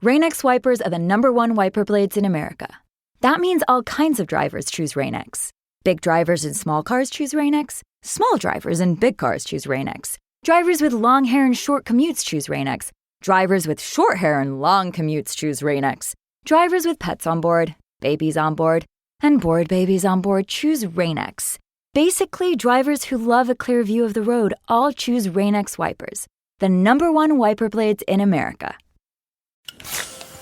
Rain-X wipers are the #1 wiper blades in America. That means all kinds of drivers choose Rain-X. Big drivers in small cars choose Rain-X. Small drivers in big cars choose Rain-X. Drivers with long hair and short commutes choose Rain-X. Drivers with short hair and long commutes choose Rain-X. Drivers with pets on board, babies on board, and bored babies on board choose Rain-X. Basically, drivers who love a clear view of the road all choose Rain-X wipers, the #1 wiper blades in America.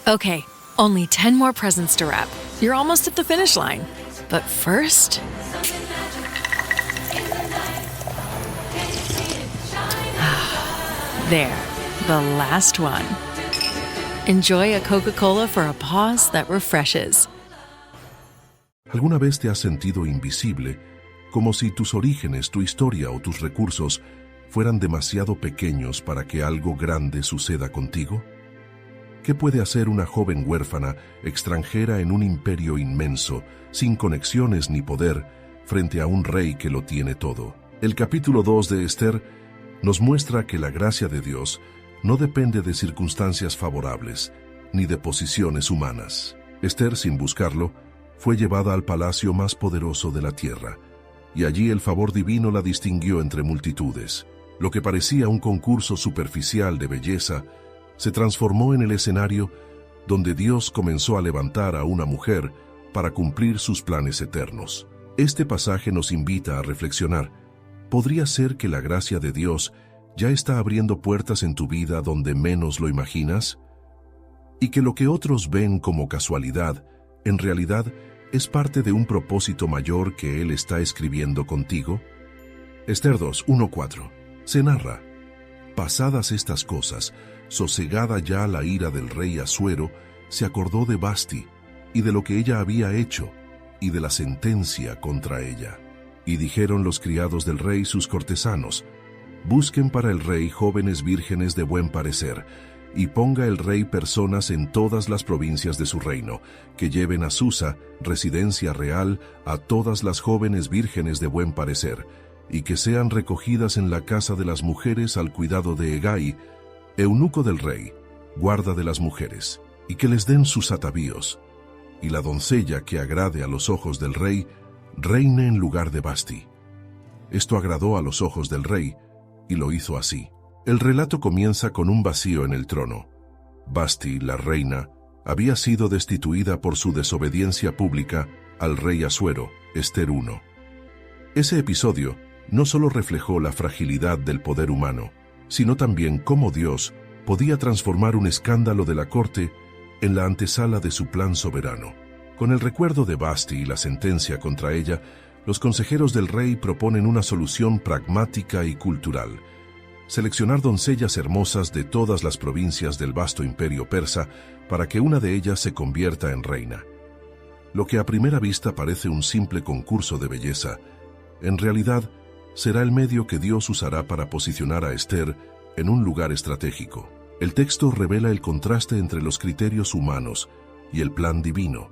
Okay, only 10 more presents to wrap. You're almost at the finish line. But first... There, the last one. Enjoy a Coca-Cola for a pause that refreshes. ¿Alguna vez te has sentido invisible, como si tus orígenes, tu historia o tus recursos fueran demasiado pequeños para que algo grande suceda contigo? ¿Qué puede hacer una joven huérfana, extranjera en un imperio inmenso, sin conexiones ni poder, frente a un rey que lo tiene todo? El capítulo 2 de Esther nos muestra que la gracia de Dios no depende de circunstancias favorables, ni de posiciones humanas. Esther, sin buscarlo, fue llevada al palacio más poderoso de la tierra, y allí el favor divino la distinguió entre multitudes. Lo que parecía un concurso superficial de belleza se transformó en el escenario donde Dios comenzó a levantar a una mujer para cumplir sus planes eternos. Este pasaje nos invita a reflexionar. ¿Podría ser que la gracia de Dios ya está abriendo puertas en tu vida donde menos lo imaginas? Y que lo que otros ven como casualidad, en realidad es parte de un propósito mayor que Él está escribiendo contigo. Esther 2, 1-4. Se narra: pasadas estas cosas, sosegada ya la ira del rey Asuero, se acordó de Vasti y de lo que ella había hecho y de la sentencia contra ella. Y dijeron los criados del rey, sus cortesanos: busquen para el rey jóvenes vírgenes de buen parecer, y ponga el rey personas en todas las provincias de su reino, que lleven a Susa, residencia real, a todas las jóvenes vírgenes de buen parecer, y que sean recogidas en la casa de las mujeres al cuidado de Hegai, eunuco del rey, guarda de las mujeres, y que les den sus atavíos. Y la doncella que agrade a los ojos del rey, reine en lugar de Vasti. Esto agradó a los ojos del rey, y lo hizo así. El relato comienza con un vacío en el trono. Vasti, la reina, había sido destituida por su desobediencia pública al rey Asuero, Esther 1. Ese episodio no solo reflejó la fragilidad del poder humano, sino también cómo Dios podía transformar un escándalo de la corte en la antesala de su plan soberano. Con el recuerdo de Vasti y la sentencia contra ella, los consejeros del rey proponen una solución pragmática y cultural: seleccionar doncellas hermosas de todas las provincias del vasto imperio persa para que una de ellas se convierta en reina. Lo que a primera vista parece un simple concurso de belleza, en realidad será el medio que Dios usará para posicionar a Esther en un lugar estratégico. El texto revela el contraste entre los criterios humanos y el plan divino.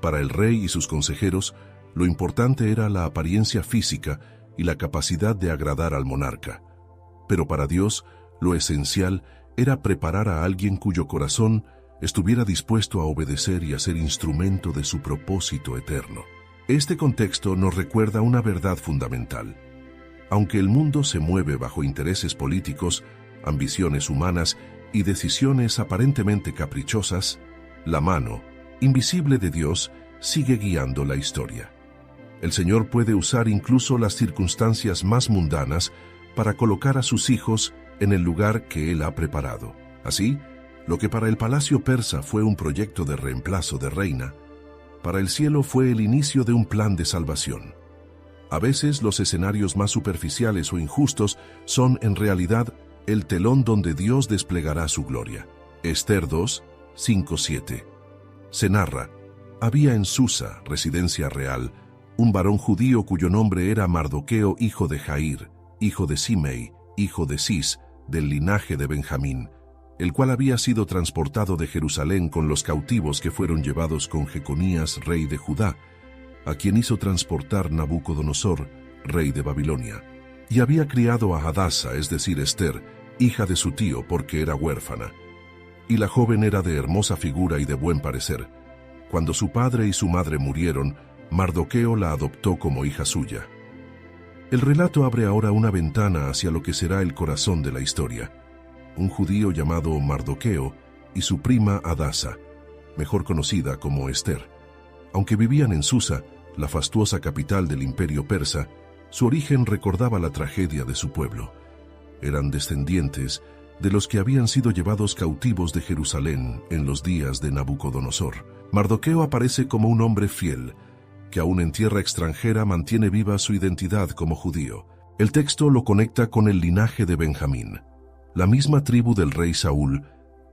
Para el rey y sus consejeros, lo importante era la apariencia física y la capacidad de agradar al monarca. Pero para Dios, lo esencial era preparar a alguien cuyo corazón estuviera dispuesto a obedecer y a ser instrumento de su propósito eterno. Este contexto nos recuerda una verdad fundamental. Aunque el mundo se mueve bajo intereses políticos, ambiciones humanas y decisiones aparentemente caprichosas, la mano invisible de Dios sigue guiando la historia. El Señor puede usar incluso las circunstancias más mundanas para colocar a sus hijos en el lugar que Él ha preparado. Así, lo que para el palacio persa fue un proyecto de reemplazo de reina, para el cielo fue el inicio de un plan de salvación. A veces los escenarios más superficiales o injustos son en realidad el telón donde Dios desplegará su gloria. Esther 2, 5-7. Se narra: había en Susa, residencia real, un varón judío cuyo nombre era Mardoqueo, hijo de Jair, hijo de Simei, hijo de Cis, del linaje de Benjamín, el cual había sido transportado de Jerusalén con los cautivos que fueron llevados con Jeconías, rey de Judá, a quien hizo transportar Nabucodonosor, rey de Babilonia. Y había criado a Hadasa, es decir, Esther, hija de su tío, porque era huérfana. y la joven era de hermosa figura y de buen parecer. Cuando su padre y su madre murieron, Mardoqueo la adoptó como hija suya. El relato abre ahora una ventana hacia lo que será el corazón de la historia. Un judío llamado Mardoqueo y su prima Hadasa, mejor conocida como Esther. Aunque vivían en Susa, la fastuosa capital del imperio persa, su origen recordaba la tragedia de su pueblo. Eran descendientes de los que habían sido llevados cautivos de Jerusalén en los días de Nabucodonosor. Mardoqueo aparece como un hombre fiel, que aún en tierra extranjera mantiene viva su identidad como judío. El texto lo conecta con el linaje de Benjamín, la misma tribu del rey Saúl,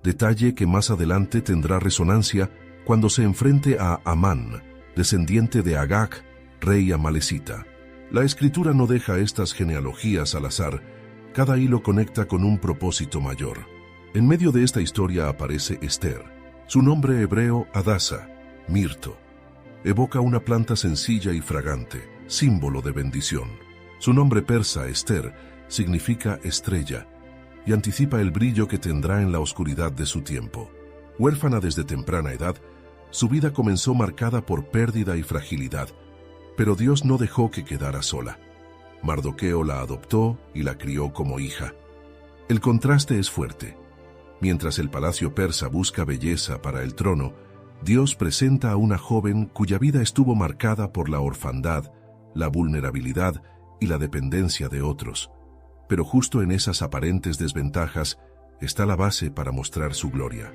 detalle que más adelante tendrá resonancia cuando se enfrente a Amán, descendiente de Agag, rey amalecita. La escritura no deja estas genealogías al azar, cada hilo conecta con un propósito mayor. En medio de esta historia aparece Esther. Su nombre hebreo, Hadasa, mirto, evoca una planta sencilla y fragante, símbolo de bendición. Su nombre persa, Esther, significa estrella y anticipa el brillo que tendrá en la oscuridad de su tiempo. Huérfana desde temprana edad, su vida comenzó marcada por pérdida y fragilidad, pero Dios no dejó que quedara sola. Mardoqueo la adoptó y la crió como hija. El contraste es fuerte. Mientras el palacio persa busca belleza para el trono, Dios presenta a una joven cuya vida estuvo marcada por la orfandad, la vulnerabilidad y la dependencia de otros. Pero justo en esas aparentes desventajas está la base para mostrar su gloria.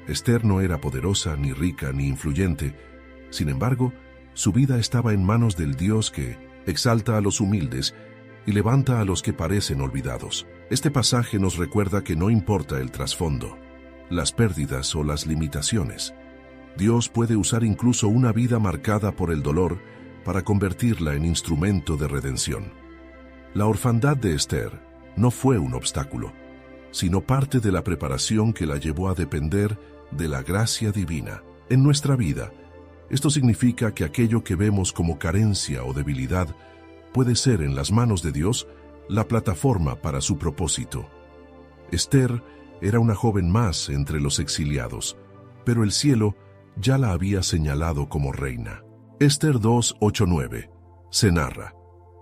Esther no era poderosa, ni rica, ni influyente. Sin embargo, su vida estaba en manos del Dios que exalta a los humildes y levanta a los que parecen olvidados. Este pasaje nos recuerda que no importa el trasfondo, las pérdidas o las limitaciones. Dios puede usar incluso una vida marcada por el dolor para convertirla en instrumento de redención. La orfandad de Esther no fue un obstáculo, sino parte de la preparación que la llevó a depender de la gracia divina. En nuestra vida, esto significa que aquello que vemos como carencia o debilidad puede ser en las manos de Dios la plataforma para su propósito. Esther era una joven más entre los exiliados, pero el cielo ya la había señalado como reina. Esther 2:8-9 se narra: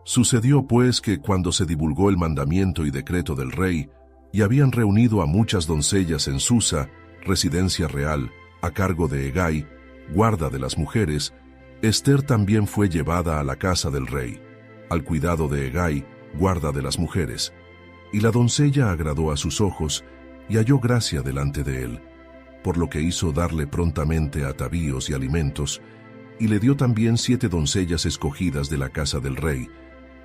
Sucedió pues que cuando se divulgó el mandamiento y decreto del rey, y habían reunido a muchas doncellas en Susa, residencia real, a cargo de Hegai, guarda de las mujeres, Esther también fue llevada a la casa del rey, al cuidado de Hegai, guarda de las mujeres. Y la doncella agradó a sus ojos y halló gracia delante de él, por lo que hizo darle prontamente atavíos y alimentos, y le dio también 7 doncellas escogidas de la casa del rey,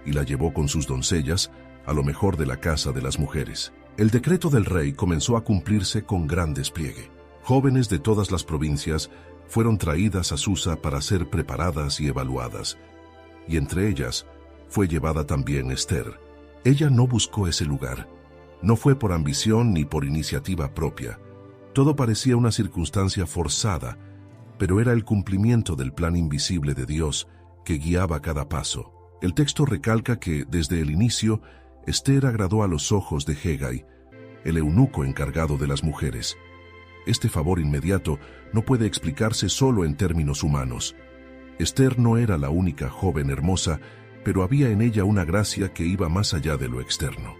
y la llevó con sus doncellas a lo mejor de la casa de las mujeres. El decreto del rey comenzó a cumplirse con gran despliegue. Jóvenes de todas las provincias fueron traídas a Susa para ser preparadas y evaluadas, y entre ellas fue llevada también Esther. Ella no buscó ese lugar, no fue por ambición ni por iniciativa propia. Todo parecía una circunstancia forzada, pero era el cumplimiento del plan invisible de Dios que guiaba cada paso. El texto recalca que, desde el inicio, Esther agradó a los ojos de Hegai, el eunuco encargado de las mujeres. Este favor inmediato no puede explicarse solo en términos humanos. Esther no era la única joven hermosa, pero había en ella una gracia que iba más allá de lo externo.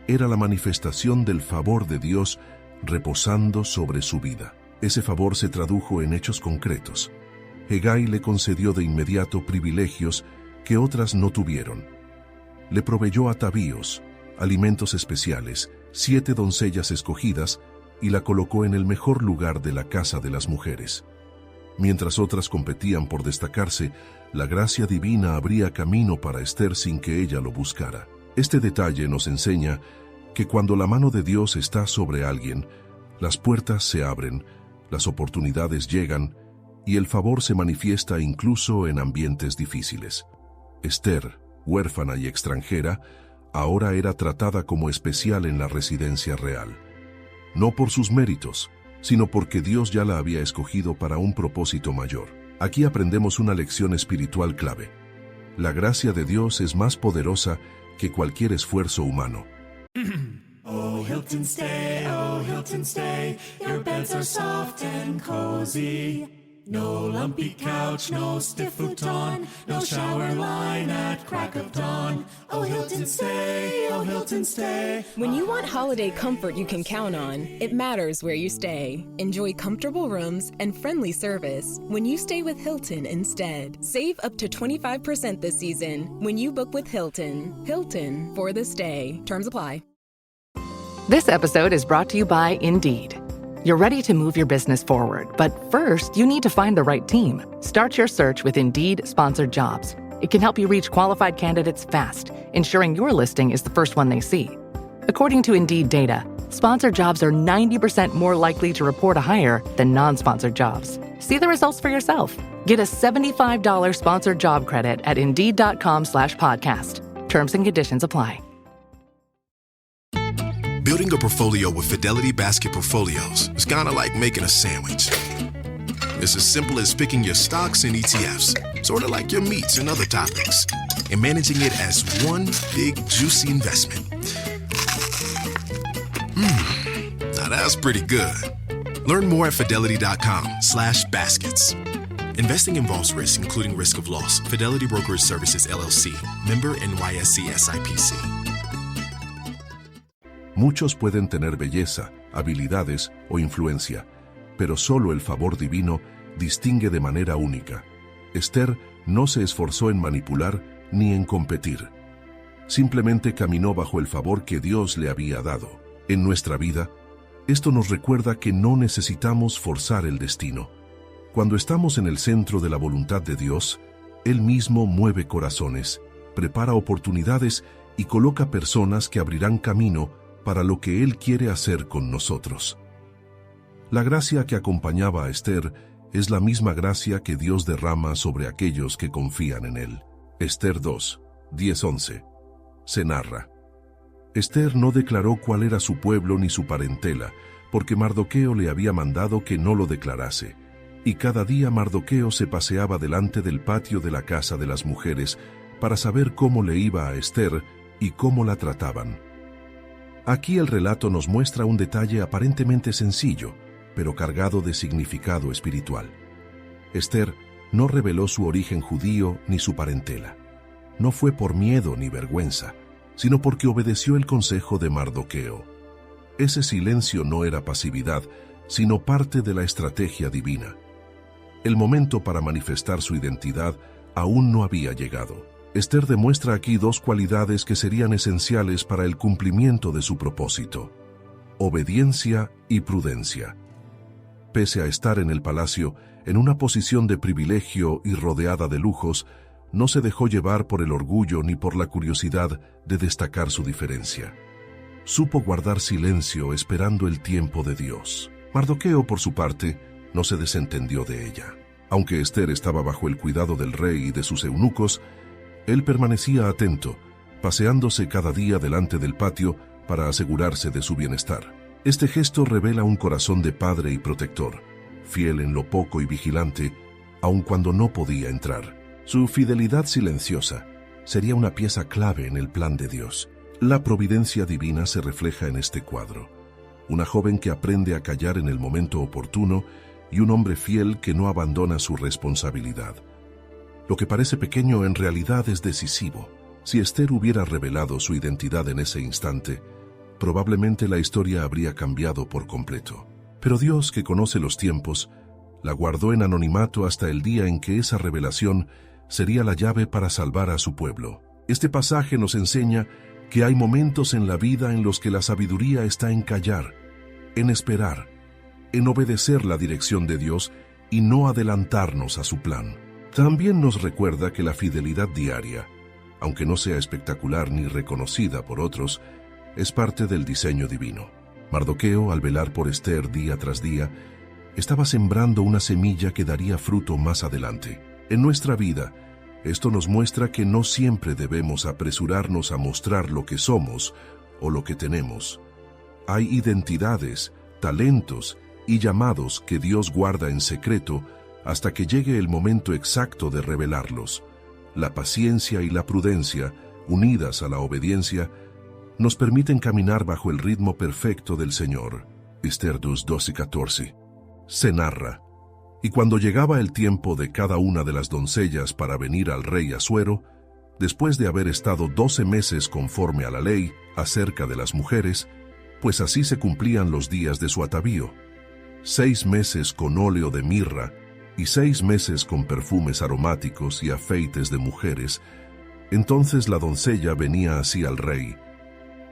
Era la manifestación del favor de Dios reposando sobre su vida. Ese favor se tradujo en hechos concretos. Hegai le concedió de inmediato privilegios que otras no tuvieron. Le proveyó atavíos, alimentos especiales, 7 doncellas escogidas, y la colocó en el mejor lugar de la casa de las mujeres. Mientras otras competían por destacarse, la gracia divina abría camino para Esther sin que ella lo buscara. Este detalle nos enseña que cuando la mano de Dios está sobre alguien, las puertas se abren, las oportunidades llegan y el favor se manifiesta incluso en ambientes difíciles. Esther, huérfana y extranjera, ahora era tratada como especial en la residencia real. No por sus méritos, sino porque Dios ya la había escogido para un propósito mayor. Aquí aprendemos una lección espiritual clave. La gracia de Dios es más poderosa que cualquier esfuerzo humano. Oh, Hilton stay, oh Hilton stay. Your beds are soft and cozy. No lumpy couch, no stiff futon, no shower line at crack of dawn. Oh Hilton stay, oh Hilton stay. When you want holiday comfort you can count on, it matters where you stay. Enjoy comfortable rooms and friendly service when you stay with Hilton instead. Save up to 25% this season when you book with Hilton. Hilton for the stay. Terms apply. This episode is brought to you by Indeed. You're ready to move your business forward, but first, you need to find the right team. Start your search with Indeed-sponsored jobs. It can help you reach qualified candidates fast, ensuring your listing is the first one they see. According to Indeed data, sponsored jobs are 90% more likely to report a hire than non-sponsored jobs. See the results for yourself. Get a $75 sponsored job credit at Indeed.com/podcast. Terms and conditions apply. Building a portfolio with Fidelity Basket Portfolios is kind of like making a sandwich. It's as simple as picking your stocks and ETFs, sort of like your meats and other toppings, and managing it as one big, juicy investment. Now that's pretty good. Learn more at Fidelity.com/baskets. Investing involves risk, including risk of loss. Fidelity Brokerage Services, LLC. Member NYSE SIPC. Muchos pueden tener belleza, habilidades o influencia, pero solo el favor divino distingue de manera única. Esther no se esforzó en manipular ni en competir. Simplemente caminó bajo el favor que Dios le había dado. En nuestra vida, esto nos recuerda que no necesitamos forzar el destino. Cuando estamos en el centro de la voluntad de Dios, Él mismo mueve corazones, prepara oportunidades y coloca personas que abrirán camino para lo que Él quiere hacer con nosotros. La gracia que acompañaba a Esther es la misma gracia que Dios derrama sobre aquellos que confían en Él. Esther 2, 10-11. Se narra: Esther no declaró cuál era su pueblo ni su parentela, porque Mardoqueo le había mandado que no lo declarase. Y cada día Mardoqueo se paseaba delante del patio de la casa de las mujeres para saber cómo le iba a Esther y cómo la trataban. Aquí el relato nos muestra un detalle aparentemente sencillo, pero cargado de significado espiritual. Esther no reveló su origen judío ni su parentela. No fue por miedo ni vergüenza, sino porque obedeció el consejo de Mardoqueo. Ese silencio no era pasividad, sino parte de la estrategia divina. El momento para manifestar su identidad aún no había llegado. Esther demuestra aquí dos cualidades que serían esenciales para el cumplimiento de su propósito: obediencia y prudencia. Pese a estar en el palacio, en una posición de privilegio y rodeada de lujos, no se dejó llevar por el orgullo ni por la curiosidad de destacar su diferencia. Supo guardar silencio esperando el tiempo de Dios. Mardoqueo, por su parte, no se desentendió de ella. Aunque Esther estaba bajo el cuidado del rey y de sus eunucos, él permanecía atento, paseándose cada día delante del patio para asegurarse de su bienestar. Este gesto revela un corazón de padre y protector, fiel en lo poco y vigilante, aun cuando no podía entrar. Su fidelidad silenciosa sería una pieza clave en el plan de Dios. La providencia divina se refleja en este cuadro. Una joven que aprende a callar en el momento oportuno y un hombre fiel que no abandona su responsabilidad. Lo que parece pequeño en realidad es decisivo. Si Esther hubiera revelado su identidad en ese instante, probablemente la historia habría cambiado por completo. Pero Dios, que conoce los tiempos, la guardó en anonimato hasta el día en que esa revelación sería la llave para salvar a su pueblo. Este pasaje nos enseña que hay momentos en la vida en los que la sabiduría está en callar, en esperar, en obedecer la dirección de Dios y no adelantarnos a su plan. También nos recuerda que la fidelidad diaria, aunque no sea espectacular ni reconocida por otros, es parte del diseño divino. Mardoqueo, al velar por Esther día tras día, estaba sembrando una semilla que daría fruto más adelante. En nuestra vida, esto nos muestra que no siempre debemos apresurarnos a mostrar lo que somos o lo que tenemos. Hay identidades, talentos y llamados que Dios guarda en secreto hasta que llegue el momento exacto de revelarlos. La paciencia y la prudencia, unidas a la obediencia, nos permiten caminar bajo el ritmo perfecto del Señor. Esther 2:12-14. Se narra: y cuando llegaba el tiempo de cada una de las doncellas para venir al rey Asuero, después de haber estado 12 meses conforme a la ley acerca de las mujeres, pues así se cumplían los días de su atavío, 6 meses con óleo de mirra y 6 meses con perfumes aromáticos y afeites de mujeres, entonces la doncella venía así al rey,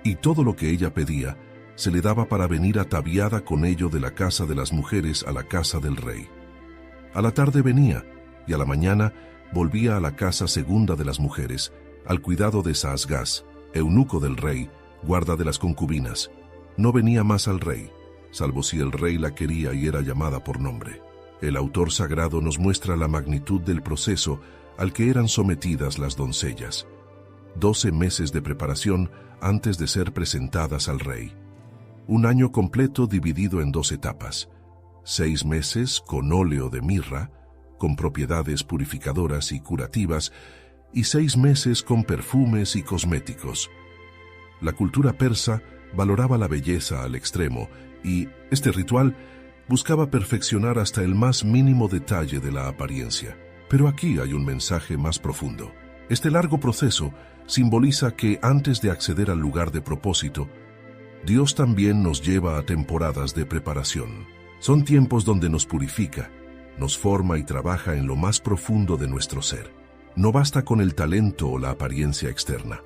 y todo lo que ella pedía se le daba para venir ataviada con ello de la casa de las mujeres a la casa del rey. A la tarde venía, y a la mañana volvía a la casa segunda de las mujeres, al cuidado de Saasgaz, eunuco del rey, guarda de las concubinas. No venía más al rey, salvo si el rey la quería y era llamada por nombre. El autor sagrado nos muestra la magnitud del proceso al que eran sometidas las doncellas. 12 meses de preparación antes de ser presentadas al rey. Un año completo dividido en 2 etapas. 6 meses con óleo de mirra, con propiedades purificadoras y curativas, y 6 meses con perfumes y cosméticos. La cultura persa valoraba la belleza al extremo y este ritual buscaba perfeccionar hasta el más mínimo detalle de la apariencia. Pero aquí hay un mensaje más profundo. Este largo proceso simboliza que antes de acceder al lugar de propósito, Dios también nos lleva a temporadas de preparación. Son tiempos donde nos purifica, nos forma y trabaja en lo más profundo de nuestro ser. No basta con el talento o la apariencia externa.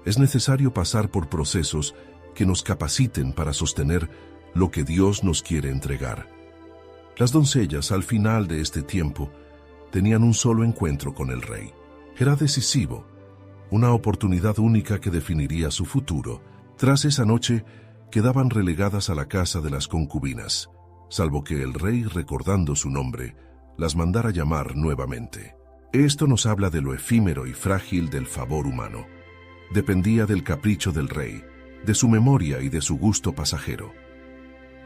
Es necesario pasar por procesos que nos capaciten para sostener lo que Dios nos quiere entregar. Las doncellas, al final de este tiempo, tenían un solo encuentro con el rey. Era decisivo, una oportunidad única que definiría su futuro. Tras esa noche, quedaban relegadas a la casa de las concubinas, salvo que el rey, recordando su nombre, las mandara llamar nuevamente. Esto nos habla de lo efímero y frágil del favor humano. Dependía del capricho del rey, de su memoria y de su gusto pasajero.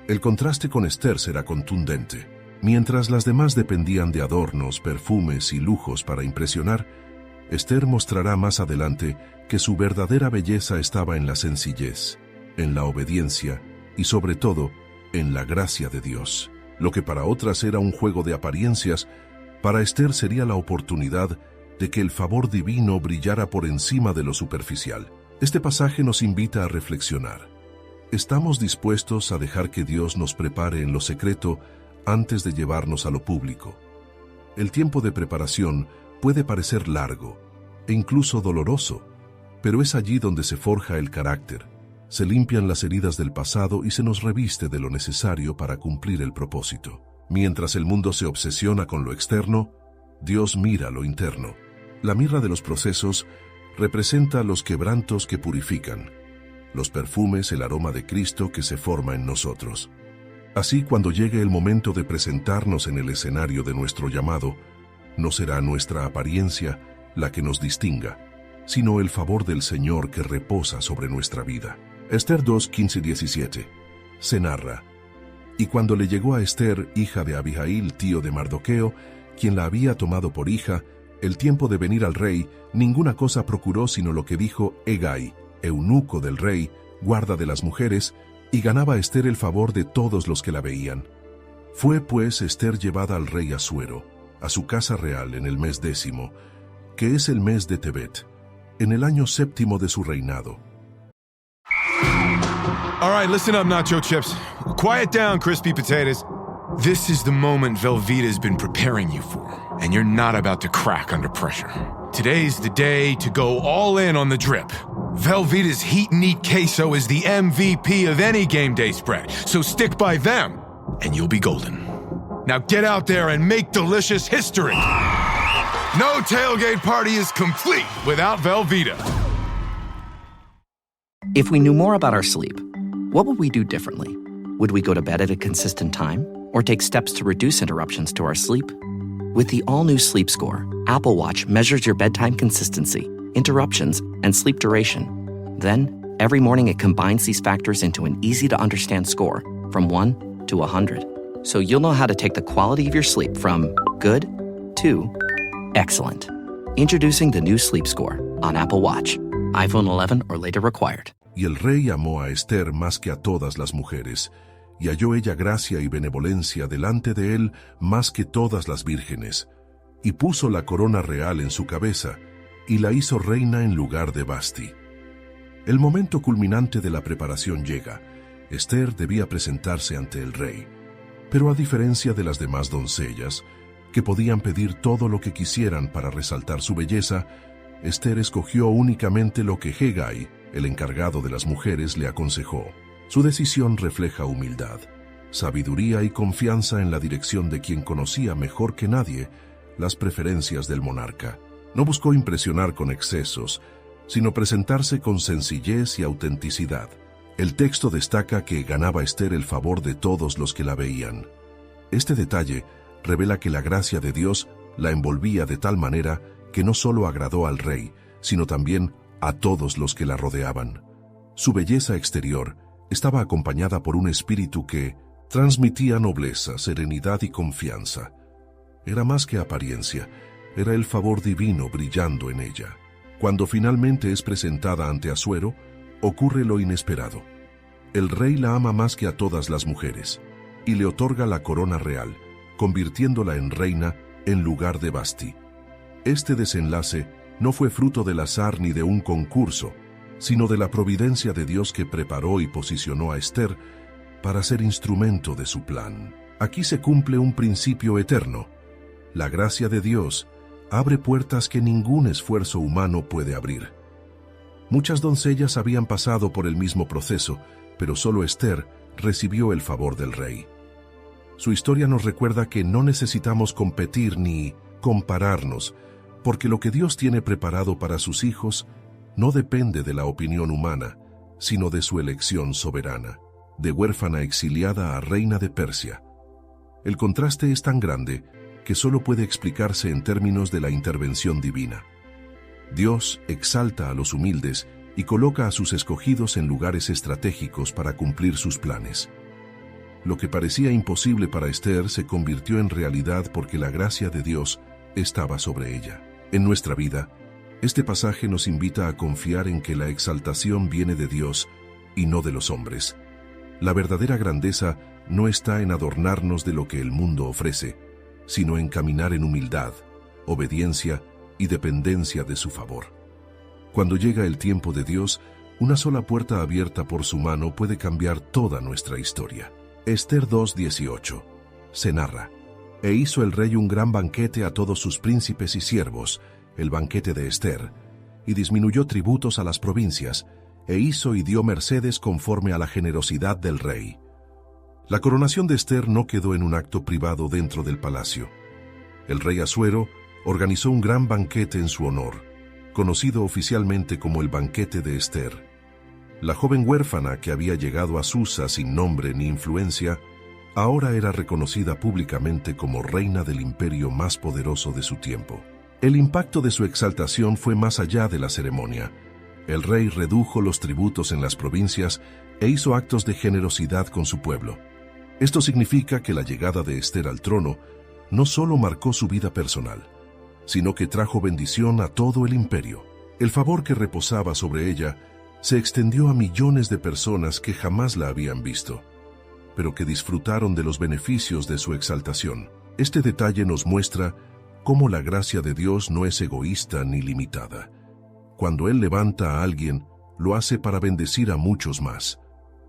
El contraste con Esther será contundente. Mientras las demás dependían de adornos, perfumes y lujos para impresionar, Esther mostrará más adelante que su verdadera belleza estaba en la sencillez, en la obediencia y sobre todo en la gracia de Dios. Lo que para otras era un juego de apariencias, para Esther sería la oportunidad de que el favor divino brillara por encima de lo superficial. Este pasaje nos invita a reflexionar. ¿Estamos dispuestos a dejar que Dios nos prepare en lo secreto antes de llevarnos a lo público? El tiempo de preparación puede parecer largo e incluso doloroso, pero es allí donde se forja el carácter, se limpian las heridas del pasado y se nos reviste de lo necesario para cumplir el propósito. Mientras el mundo se obsesiona con lo externo, Dios mira lo interno. La mirra de los procesos representa los quebrantos que purifican, los perfumes, el aroma de Cristo que se forma en nosotros. Así, cuando llegue el momento de presentarnos en el escenario de nuestro llamado, no será nuestra apariencia la que nos distinga, sino el favor del Señor que reposa sobre nuestra vida. Esther 2:15-17. Se narra: y cuando le llegó a Esther, hija de Abihail, tío de Mardoqueo, quien la había tomado por hija, el tiempo de venir al rey, ninguna cosa procuró sino lo que dijo Hegai, eunuco del rey, guarda de las mujeres, y ganaba Esther el favor de todos los que la veían. Fue pues Esther llevada al rey Asuero, a su casa real en el mes 10, que es el mes de Tebet, en el año 7 de su reinado. All right, listen up, nacho chips. Quiet down, crispy potatoes. This is the moment Velveeta's been preparing you for, and you're not about to crack under pressure. Today's the day to go all in on the drip. Velveeta's Heat and Eat Queso is the MVP of any game day spread, so stick by them, and you'll be golden. Now get out there and make delicious history. No tailgate party is complete without Velveeta. If we knew more about our sleep, what would we do differently? Would we go to bed at a consistent time or take steps to reduce interruptions to our sleep? With the all-new Sleep Score, Apple Watch measures your bedtime consistency, interruptions, and sleep duration. Then, every morning it combines these factors into an easy-to-understand score from 1 to 100. So you'll know how to take the quality of your sleep from good to excellent. Introducing the new Sleep Score on Apple Watch. iPhone 11 or later required. Y el rey amó a Ester más que a todas las mujeres, y halló ella gracia y benevolencia delante de él más que todas las vírgenes, y puso la corona real en su cabeza, y la hizo reina en lugar de Vasti. El momento culminante de la preparación llega. Ester debía presentarse ante el rey, pero a diferencia de las demás doncellas, que podían pedir todo lo que quisieran para resaltar su belleza, Ester escogió únicamente lo que Hegai, el encargado de las mujeres, le aconsejó. Su decisión refleja humildad, sabiduría y confianza en la dirección de quien conocía mejor que nadie las preferencias del monarca. No buscó impresionar con excesos, sino presentarse con sencillez y autenticidad. El texto destaca que ganaba Ester el favor de todos los que la veían. Este detalle revela que la gracia de Dios la envolvía de tal manera que no solo agradó al rey, sino también a todos los que la rodeaban. Su belleza exterior estaba acompañada por un espíritu que transmitía nobleza, serenidad y confianza. Era más que apariencia, era el favor divino brillando en ella. Cuando finalmente es presentada ante Asuero, ocurre lo inesperado. El rey la ama más que a todas las mujeres, y le otorga la corona real, convirtiéndola en reina en lugar de Vasti. Este desenlace no fue fruto del azar ni de un concurso, sino de la providencia de Dios que preparó y posicionó a Ester para ser instrumento de su plan. Aquí se cumple un principio eterno. La gracia de Dios abre puertas que ningún esfuerzo humano puede abrir. Muchas doncellas habían pasado por el mismo proceso, pero solo Ester recibió el favor del rey. Su historia nos recuerda que no necesitamos competir ni compararnos, porque lo que Dios tiene preparado para sus hijos no depende de la opinión humana, sino de su elección soberana, de huérfana exiliada a reina de Persia. El contraste es tan grande que solo puede explicarse en términos de la intervención divina. Dios exalta a los humildes y coloca a sus escogidos en lugares estratégicos para cumplir sus planes. Lo que parecía imposible para Ester se convirtió en realidad porque la gracia de Dios estaba sobre ella. En nuestra vida, este pasaje nos invita a confiar en que la exaltación viene de Dios y no de los hombres. La verdadera grandeza no está en adornarnos de lo que el mundo ofrece, sino en caminar en humildad, obediencia y dependencia de su favor. Cuando llega el tiempo de Dios, una sola puerta abierta por su mano puede cambiar toda nuestra historia. Ester 2:18. Se narra: E hizo el rey un gran banquete a todos sus príncipes y siervos, el banquete de Ester, y disminuyó tributos a las provincias, e hizo y dio mercedes conforme a la generosidad del rey. La coronación de Ester no quedó en un acto privado dentro del palacio. El rey Asuero organizó un gran banquete en su honor, conocido oficialmente como el banquete de Ester. La joven huérfana que había llegado a Susa sin nombre ni influencia, ahora era reconocida públicamente como reina del imperio más poderoso de su tiempo. El impacto de su exaltación fue más allá de la ceremonia. El rey redujo los tributos en las provincias e hizo actos de generosidad con su pueblo. Esto significa que la llegada de Ester al trono no solo marcó su vida personal, sino que trajo bendición a todo el imperio. El favor que reposaba sobre ella se extendió a millones de personas que jamás la habían visto, pero que disfrutaron de los beneficios de su exaltación. Este detalle nos muestra cómo la gracia de Dios no es egoísta ni limitada. Cuando Él levanta a alguien, lo hace para bendecir a muchos más.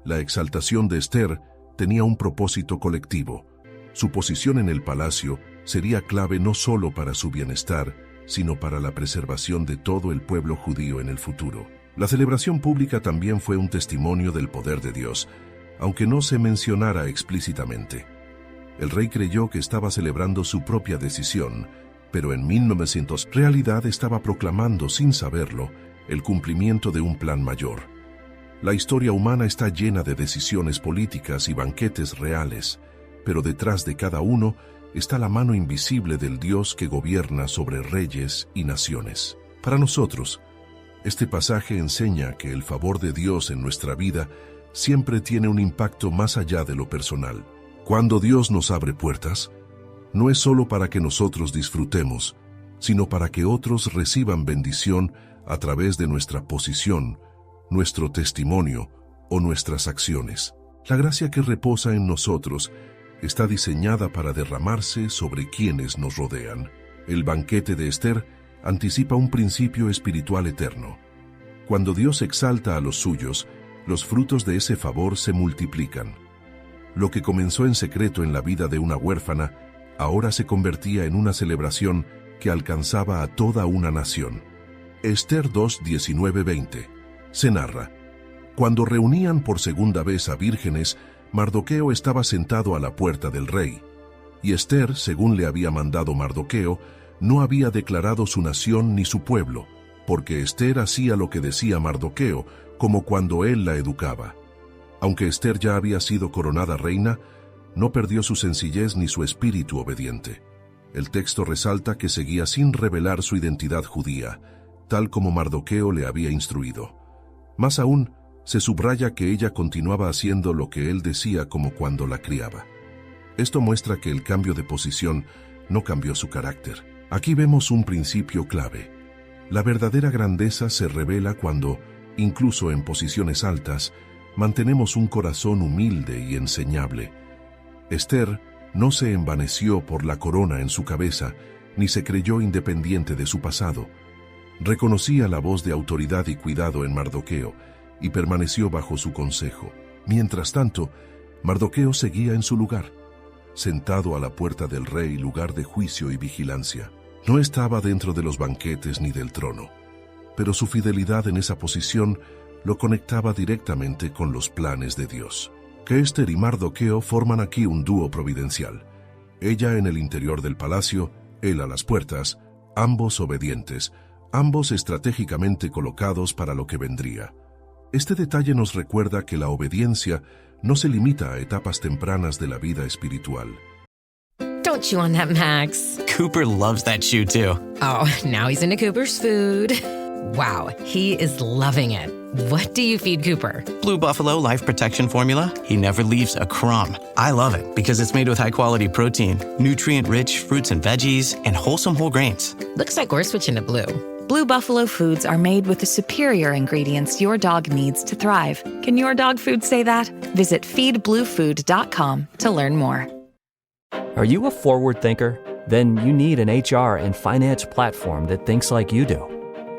La exaltación de Ester tenía un propósito colectivo. Su posición en el palacio sería clave no solo para su bienestar, sino para la preservación de todo el pueblo judío en el futuro. La celebración pública también fue un testimonio del poder de Dios, aunque no se mencionara explícitamente. El rey creyó que estaba celebrando su propia decisión, pero en 1900 realidad estaba proclamando, sin saberlo, el cumplimiento de un plan mayor. La historia humana está llena de decisiones políticas y banquetes reales, pero detrás de cada uno está la mano invisible del Dios que gobierna sobre reyes y naciones. Para nosotros, este pasaje enseña que el favor de Dios en nuestra vida siempre tiene un impacto más allá de lo personal. Cuando Dios nos abre puertas, no es solo para que nosotros disfrutemos, sino para que otros reciban bendición a través de nuestra posición, nuestro testimonio o nuestras acciones. La gracia que reposa en nosotros está diseñada para derramarse sobre quienes nos rodean. El banquete de Esther anticipa un principio espiritual eterno. Cuando Dios exalta a los suyos, los frutos de ese favor se multiplican. Lo que comenzó en secreto en la vida de una huérfana, ahora se convertía en una celebración que alcanzaba a toda una nación. Esther 2, 19-20. Se narra: cuando reunían por segunda vez a vírgenes, Mardoqueo estaba sentado a la puerta del rey. Y Esther, según le había mandado Mardoqueo, no había declarado su nación ni su pueblo, porque Esther hacía lo que decía Mardoqueo, como cuando él la educaba. Aunque Esther ya había sido coronada reina, no perdió su sencillez ni su espíritu obediente. El texto resalta que seguía sin revelar su identidad judía, tal como Mardoqueo le había instruido. Más aún, se subraya que ella continuaba haciendo lo que él decía como cuando la criaba. Esto muestra que el cambio de posición no cambió su carácter. Aquí vemos un principio clave. La verdadera grandeza se revela cuando, incluso en posiciones altas, mantenemos un corazón humilde y enseñable. Esther no se envaneció por la corona en su cabeza, ni se creyó independiente de su pasado. Reconocía la voz de autoridad y cuidado en Mardoqueo y permaneció bajo su consejo. Mientras tanto, Mardoqueo seguía en su lugar, sentado a la puerta del rey, lugar de juicio y vigilancia. No estaba dentro de los banquetes ni del trono, pero su fidelidad en esa posición lo conectaba directamente con los planes de Dios. Que Esther y Mardoqueo forman aquí un dúo providencial. Ella en el interior del palacio, él a las puertas, ambos obedientes, ambos estratégicamente colocados para lo que vendría. Este detalle nos recuerda que la obediencia no se limita a etapas tempranas de la vida espiritual. Don't chew on that, Max. Cooper loves that shoe too. Oh, now he's into Cooper's food. Wow, he is loving it. What do you feed Cooper? Blue Buffalo Life Protection Formula. He never leaves a crumb. I love it because it's made with high-quality protein, nutrient-rich fruits and veggies, and wholesome whole grains. Looks like we're switching to Blue. Blue Buffalo foods are made with the superior ingredients your dog needs to thrive. Can your dog food say that? Visit feedbluefood.com to learn more. Are you a forward thinker? Then you need an HR and finance platform that thinks like you do.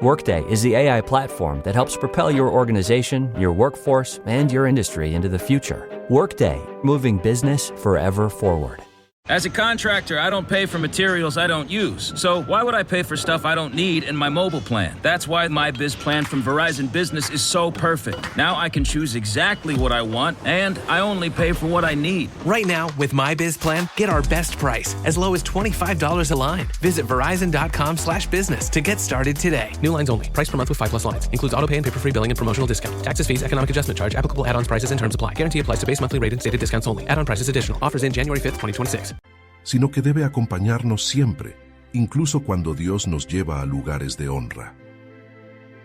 Workday is the AI platform that helps propel your organization, your workforce, and your industry into the future. Workday, moving business forever forward. As a contractor, I don't pay for materials I don't use. So why would I pay for stuff I don't need in my mobile plan? That's why my Biz plan from Verizon Business is so perfect. Now I can choose exactly what I want, and I only pay for what I need. Right now, with my Biz plan, get our best price, as low as $25 a line. Visit Verizon.com/business to get started today. New lines only. Price per month with 5+ lines. Includes auto pay and paper-free billing and promotional discount. Taxes, fees, economic adjustment charge. Applicable add-ons, prices, and terms apply. Guarantee applies to base monthly rate and stated discounts only. Add-on prices additional. Offers in January 5th, 2026. Sino que debe acompañarnos siempre, incluso cuando Dios nos lleva a lugares de honra.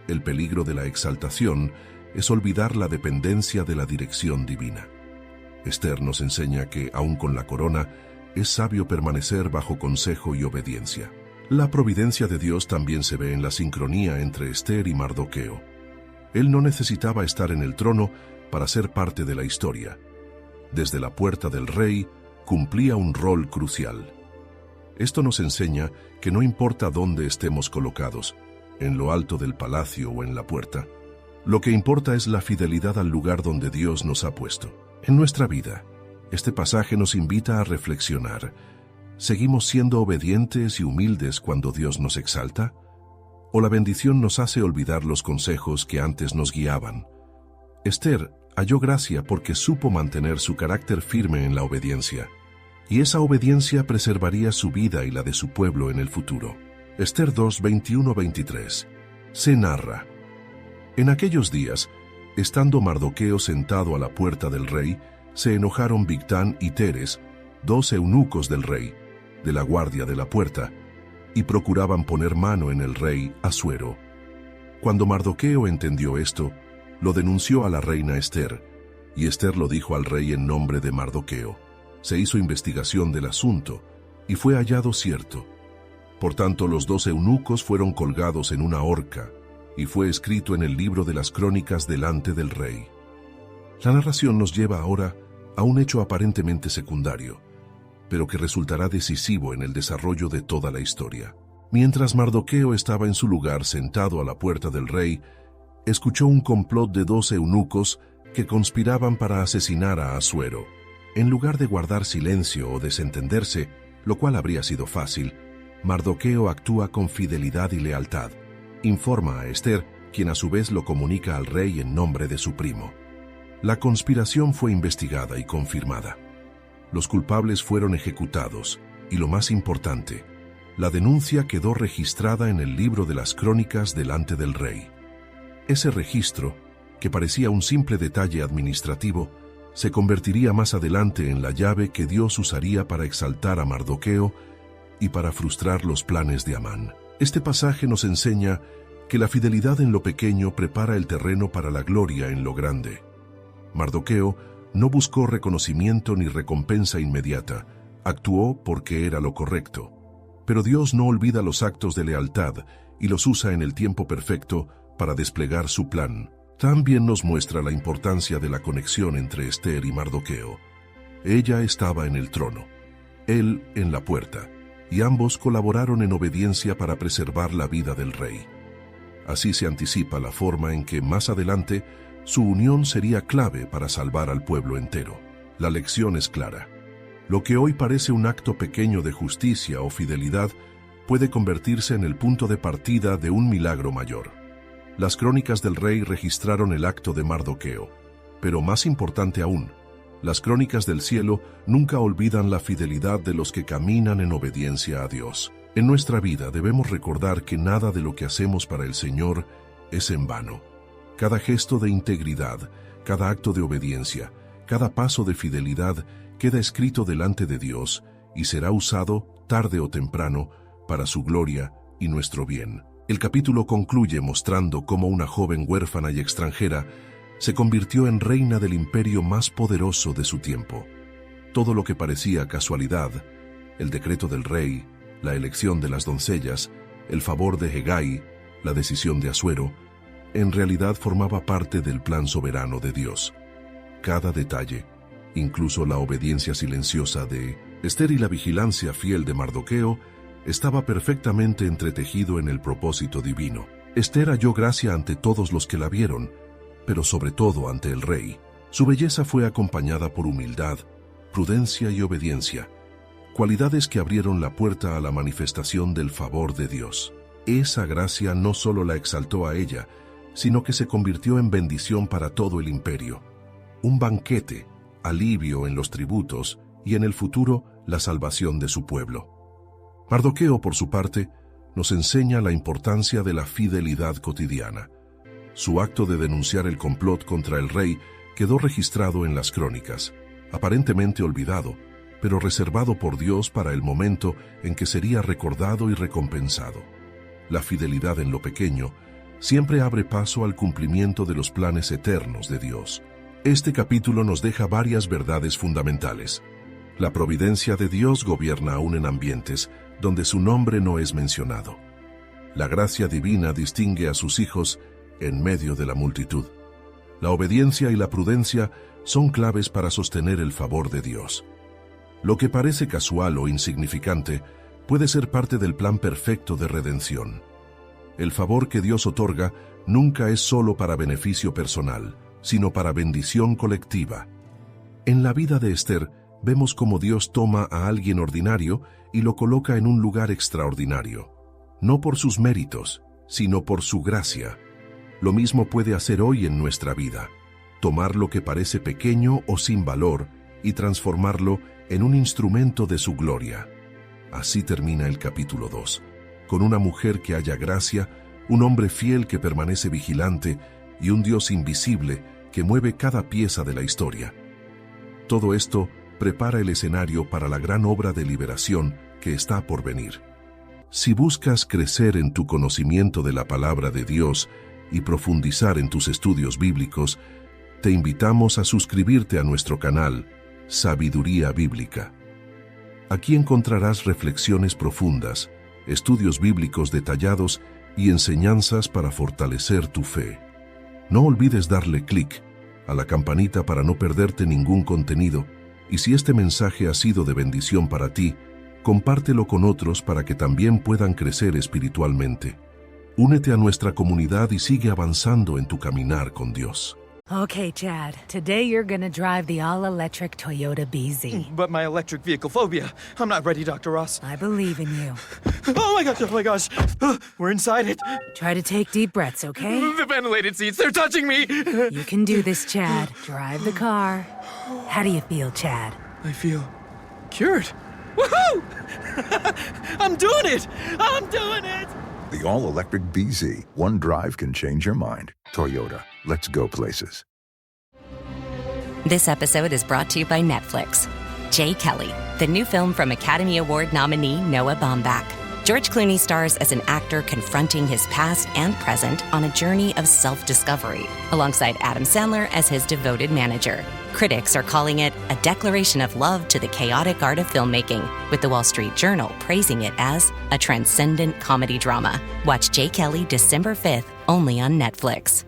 El peligro de la exaltación es olvidar la dependencia de la dirección divina. Esther nos enseña que, aun con la corona, es sabio permanecer bajo consejo y obediencia. La providencia de Dios también se ve en la sincronía entre Esther y Mardoqueo. Él no necesitaba estar en el trono para ser parte de la historia. Desde la puerta del rey, cumplía un rol crucial. Esto nos enseña que no importa dónde estemos colocados, en lo alto del palacio o en la puerta, lo que importa es la fidelidad al lugar donde Dios nos ha puesto. En nuestra vida, este pasaje nos invita a reflexionar. ¿Seguimos siendo obedientes y humildes cuando Dios nos exalta? ¿O la bendición nos hace olvidar los consejos que antes nos guiaban? Esther halló gracia porque supo mantener su carácter firme en la obediencia, y esa obediencia preservaría su vida y la de su pueblo en el futuro. Esther 2, 21-23. Se narra: en aquellos días, estando Mardoqueo sentado a la puerta del rey, se enojaron Bigtán y Teres, 2 eunucos del rey, de la guardia de la puerta, y procuraban poner mano en el rey Asuero. Cuando Mardoqueo entendió esto, lo denunció a la reina Esther, y Esther lo dijo al rey en nombre de Mardoqueo. Se hizo investigación del asunto, y fue hallado cierto. Por tanto, los 2 eunucos fueron colgados en una horca, y fue escrito en el libro de las crónicas delante del rey. La narración nos lleva ahora a un hecho aparentemente secundario, pero que resultará decisivo en el desarrollo de toda la historia. Mientras Mardoqueo estaba en su lugar sentado a la puerta del rey, escuchó un complot de 2 eunucos que conspiraban para asesinar a Asuero. En lugar de guardar silencio o desentenderse, lo cual habría sido fácil, Mardoqueo actúa con fidelidad y lealtad. Informa a Ester, quien a su vez lo comunica al rey en nombre de su primo. La conspiración fue investigada y confirmada. Los culpables fueron ejecutados y, lo más importante, la denuncia quedó registrada en el libro de las crónicas delante del rey. Ese registro, que parecía un simple detalle administrativo, se convertiría más adelante en la llave que Dios usaría para exaltar a Mardoqueo y para frustrar los planes de Amán. Este pasaje nos enseña que la fidelidad en lo pequeño prepara el terreno para la gloria en lo grande. Mardoqueo no buscó reconocimiento ni recompensa inmediata, actuó porque era lo correcto. Pero Dios no olvida los actos de lealtad y los usa en el tiempo perfecto para desplegar su plan. También nos muestra la importancia de la conexión entre Ester y Mardoqueo. Ella estaba en el trono, él en la puerta, y ambos colaboraron en obediencia para preservar la vida del rey. Así se anticipa la forma en que más adelante su unión sería clave para salvar al pueblo entero. La lección es clara. Lo que hoy parece un acto pequeño de justicia o fidelidad puede convertirse en el punto de partida de un milagro mayor. Las crónicas del rey registraron el acto de Mardoqueo, pero más importante aún, las crónicas del cielo nunca olvidan la fidelidad de los que caminan en obediencia a Dios. En nuestra vida debemos recordar que nada de lo que hacemos para el Señor es en vano. Cada gesto de integridad, cada acto de obediencia, cada paso de fidelidad queda escrito delante de Dios y será usado, tarde o temprano, para su gloria y nuestro bien. El capítulo concluye mostrando cómo una joven huérfana y extranjera se convirtió en reina del imperio más poderoso de su tiempo. Todo lo que parecía casualidad, el decreto del rey, la elección de las doncellas, el favor de Hegai, la decisión de Asuero, en realidad formaba parte del plan soberano de Dios. Cada detalle, incluso la obediencia silenciosa de Ester y la vigilancia fiel de Mardoqueo, estaba perfectamente entretejido en el propósito divino. Ester halló gracia ante todos los que la vieron, pero sobre todo ante el rey. Su belleza fue acompañada por humildad, prudencia y obediencia, cualidades que abrieron la puerta a la manifestación del favor de Dios. Esa gracia no solo la exaltó a ella, sino que se convirtió en bendición para todo el imperio. Un banquete, alivio en los tributos y en el futuro la salvación de su pueblo. Mardoqueo, por su parte, nos enseña la importancia de la fidelidad cotidiana. Su acto de denunciar el complot contra el rey quedó registrado en las crónicas, aparentemente olvidado, pero reservado por Dios para el momento en que sería recordado y recompensado. La fidelidad en lo pequeño siempre abre paso al cumplimiento de los planes eternos de Dios. Este capítulo nos deja varias verdades fundamentales. La providencia de Dios gobierna aún en ambientes donde su nombre no es mencionado. La gracia divina distingue a sus hijos en medio de la multitud. La obediencia y la prudencia son claves para sostener el favor de Dios. Lo que parece casual o insignificante puede ser parte del plan perfecto de redención. El favor que Dios otorga nunca es solo para beneficio personal, sino para bendición colectiva. En la vida de Ester, vemos cómo Dios toma a alguien ordinario y lo coloca en un lugar extraordinario, no por sus méritos, sino por su gracia. Lo mismo puede hacer hoy en nuestra vida, tomar lo que parece pequeño o sin valor y transformarlo en un instrumento de su gloria. Así termina el capítulo 2, con una mujer que halla gracia, un hombre fiel que permanece vigilante y un Dios invisible que mueve cada pieza de la historia. Todo esto prepara el escenario para la gran obra de liberación que está por venir. Si buscas crecer en tu conocimiento de la palabra de Dios y profundizar en tus estudios bíblicos, te invitamos a suscribirte a nuestro canal Sabiduría Bíblica. Aquí encontrarás reflexiones profundas, estudios bíblicos detallados y enseñanzas para fortalecer tu fe. No olvides darle clic a la campanita para no perderte ningún contenido, y si este mensaje ha sido de bendición para ti, compártelo con otros para que también puedan crecer espiritualmente. Únete a nuestra comunidad y sigue avanzando en tu caminar con Dios. Okay, Chad. Today you're gonna drive the all-electric Toyota BZ. But my electric vehicle phobia. I'm not ready, Dr. Ross. I believe in you. Oh my gosh. We're inside it. Try to take deep breaths, okay? The ventilated seats, they're touching me. You can do this, Chad. Drive the car. How do you feel, Chad? I feel cured. Woohoo! I'm doing it! I'm doing it! The all-electric BZ. One drive can change your mind. Toyota. Let's go places. This episode is brought to you by Netflix. Jay Kelly, the new film from Academy Award nominee Noah Baumbach. George Clooney stars as an actor confronting his past and present on a journey of self-discovery, alongside Adam Sandler as his devoted manager. Critics are calling it a declaration of love to the chaotic art of filmmaking, with the Wall Street Journal praising it as a transcendent comedy drama. Watch Jay Kelly December 5th, only on Netflix.